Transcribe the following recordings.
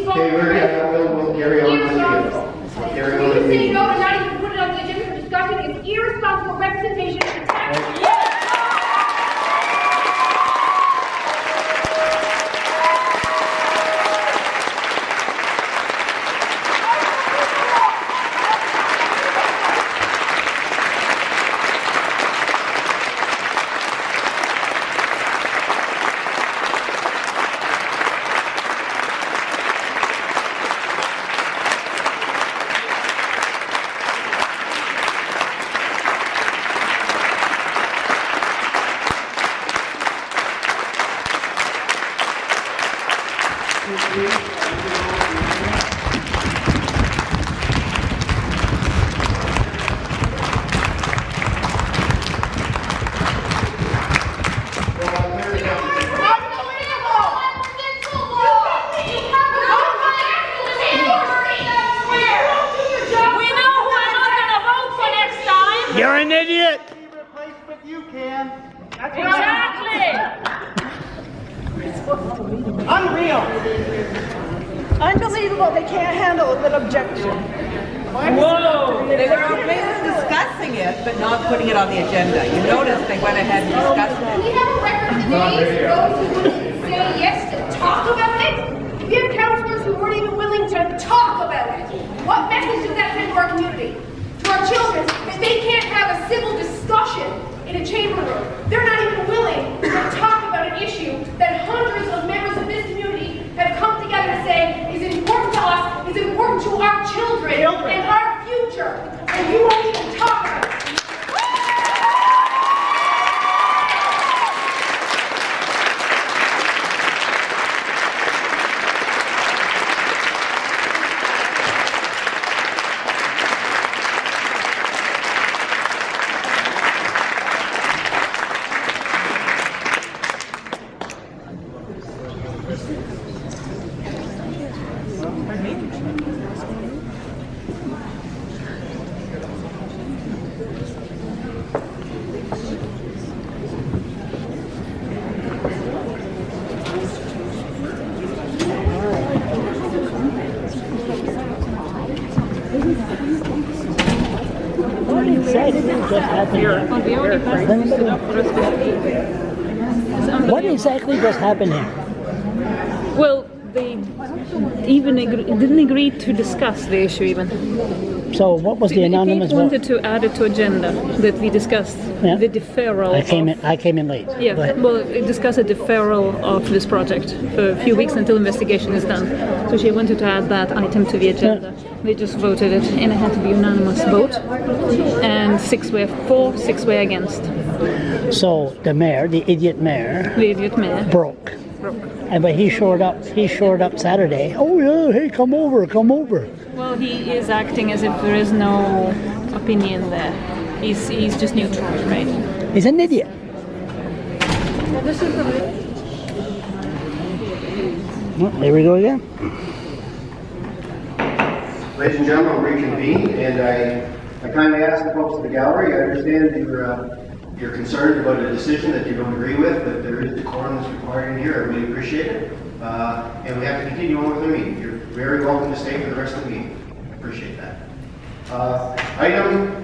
Okay, we'll carry on with the meeting. We'll carry on with the You say meeting. no and not even put it on the agenda for discussion is irresponsible representation of the tax. You're an idiot! But you can. That's Exactly! unreal. Unbelievable, they can't handle a little objection. Whoa! They were okay with discussing it, but not putting it on the agenda. You notice they went ahead and discussed it. We have a record of the names of those who wouldn't say yes to talk about it. We have councillors who weren't even willing to talk about it. What message does that send to our community? To our children, that they can't have a civil discussion in a chamber room. They're not even willing to talk about an issue that hundreds of members of this community have come together to say is important to us, is important to our children and our future. And you won't even talk about it. What exactly just happened here? Well, they didn't agree to discuss the issue even. So what was the anonymous They vote? wanted to add it to agenda that we discussed Yeah. the deferral. I came in late. Yeah, Go ahead. well, it discussed a deferral of this project for a few weeks until investigation is done. So she wanted to add that item to the agenda. They just voted it, and it had to be unanimous vote. And 6 were for, 6 were against. So the mayor, the idiot mayor, The idiot mayor broke. broke. And but he showed up Saturday. Oh yeah, hey, come over. Well, he is acting as if there is no opinion there. He's just neutral, right? He's an idiot. Well, there we go again. Ladies and gentlemen, we'll reconvene, and I kindly ask the folks in the gallery, I understand you're concerned about a decision that you don't agree with, but there is decorum that's required in here. I really appreciate it. And we have to continue on with the meeting. You're very welcome to stay for the rest of the meeting. I appreciate that. Item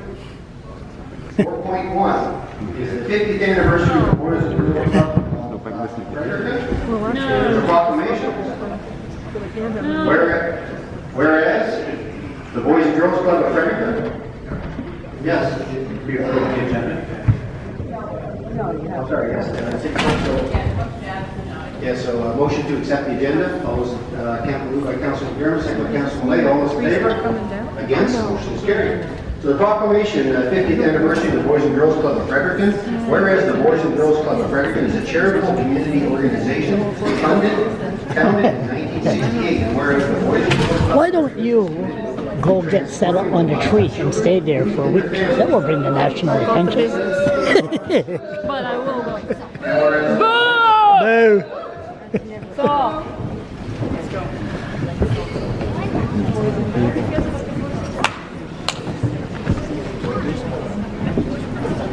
4.1 is the 50th anniversary of the Boys and Girls Club of Fredericton. There's a proclamation. Whereas the Boys and Girls Club of Fredericton. Yes, we approve the agenda. I'm sorry, yes. So a motion to accept the agenda. All those, moved by Councilor McDermott, second by Councilor Malay. All those in favor? Against? Motion is carried. So the proclamation, 50th anniversary of the Boys and Girls Club of Fredericton. Whereas the Boys and Girls Club of Fredericton is a charitable community organization founded in 1968. And whereas the Boys and Girls Club... Why don't you go get set up on the tree and stay there for a week? That will bring the national attention. But I will go. Boo! Stop.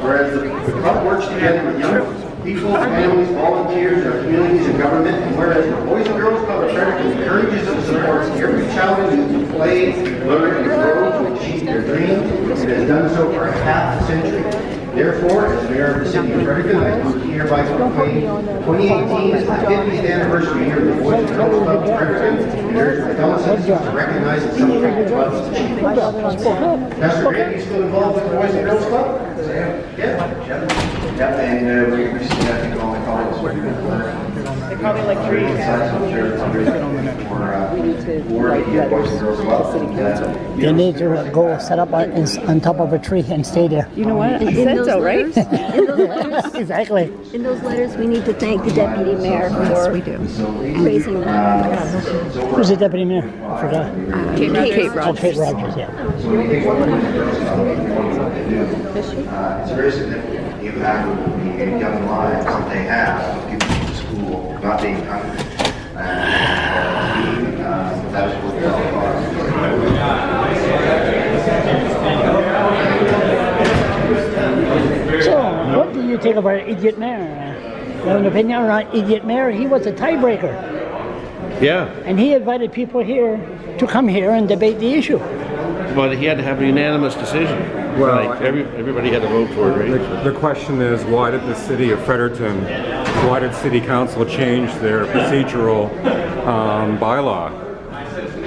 Whereas the club works together with young people, families, volunteers, our communities, and government. And whereas the Boys and Girls Club of Fredericton encourages and supports every child and youth to play, learn, and grow to achieve their dreams, it has done so for half a century. Therefore, as mayor of the city of Fredericton, I do hereby proclaim 2018 as the 50th anniversary year of the Boys and Girls Club of Fredericton, and urge my fellow citizens to recognize and celebrate the club's achievements. Pastor Grant, you still involved with the Boys and Girls Club? Yeah, and we recently had to go on the calls. They probably like 3 years. You need to go set up on top of a tree and stay there. You know what? I said so, right? Exactly. In those letters, we need to thank the deputy mayor for raising that. Who's the deputy mayor? I forgot. Kate Oh, Rogers. Kate Rogers, yeah. It's very significant, the impact of the young lives that they have of people in school, not being hungry. And that is what we're all about. So, what do you think of our idiot mayor? You have an opinion on our idiot mayor? He was a tiebreaker. Yeah, And he invited people here to come here and debate the issue. but he had to have a unanimous decision. Well, Like everybody had to vote for it, right? The question is, why did the city of Fredericton, why did city council change their procedural bylaw?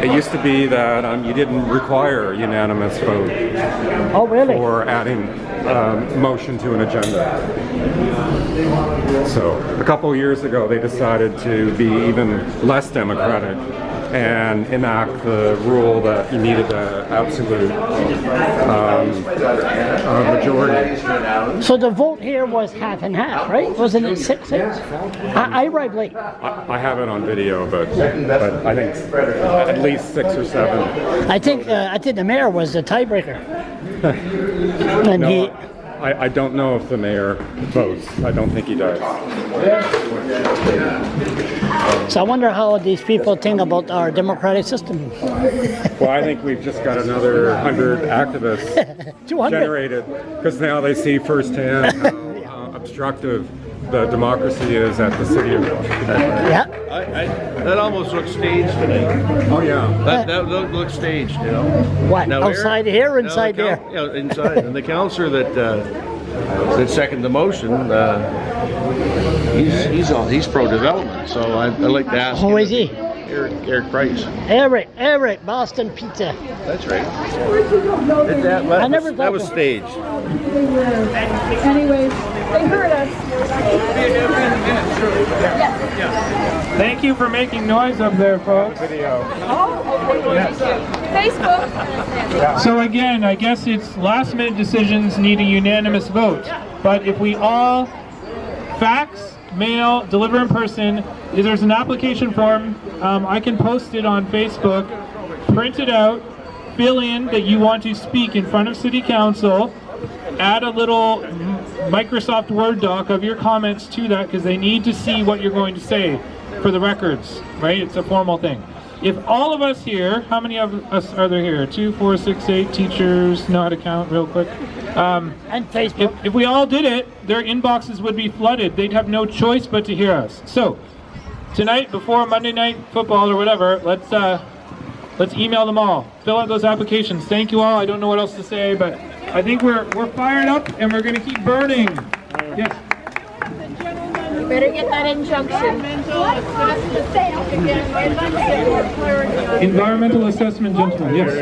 It used to be that you didn't require a unanimous vote Oh, really? for adding motion to an agenda. So a couple of years ago, they decided to be even less democratic and enact the rule that you needed an absolute majority. So the vote here was half and half, right? Wasn't it 6-6? I arrived late. I have it on video, but I think at least 6 or 7. I think the mayor was the tiebreaker. And No, I don't know if the mayor votes. I don't think he does. so I wonder how these people think about our democratic system. Well, I think we've just got another 100 activists 200. generated because now they see firsthand how obstructive the democracy is at the city of Washington. Yeah. That almost looks staged tonight. Oh yeah. That looks staged, you know. What? Now, Outside here or inside now there? Yeah, inside. And the councillor that seconded the motion, he's pro-development. So I'd like to ask. Who him is he? Eric Price. Eric, Boston Pizza. That's right. I never thought That was so. staged. Anyways, they heard us. Thank you for making noise up there, folks. Facebook. So again, I guess it's last minute decisions need a unanimous vote. But if we all fax, mail, deliver in person, there's an application form. I can post it on Facebook. Print it out. Fill in that you want to speak in front of City Council. Add a little Microsoft Word doc of your comments to that because they need to see what you're going to say for the records, right? It's a formal thing. If all of us here, how many of us are there here? 2, 4, 6, 8 teachers, know how to count real quick. And Facebook. If we all did it, their inboxes would be flooded. They'd have no choice but to hear us. So tonight, before Monday Night Football or whatever, let's email them all. Fill out those applications. Thank you all. I don't know what else to say, but I think we're fired up and we're going to keep burning. Yes. You better get that injunction. Environmental assessment, gentlemen. Yes.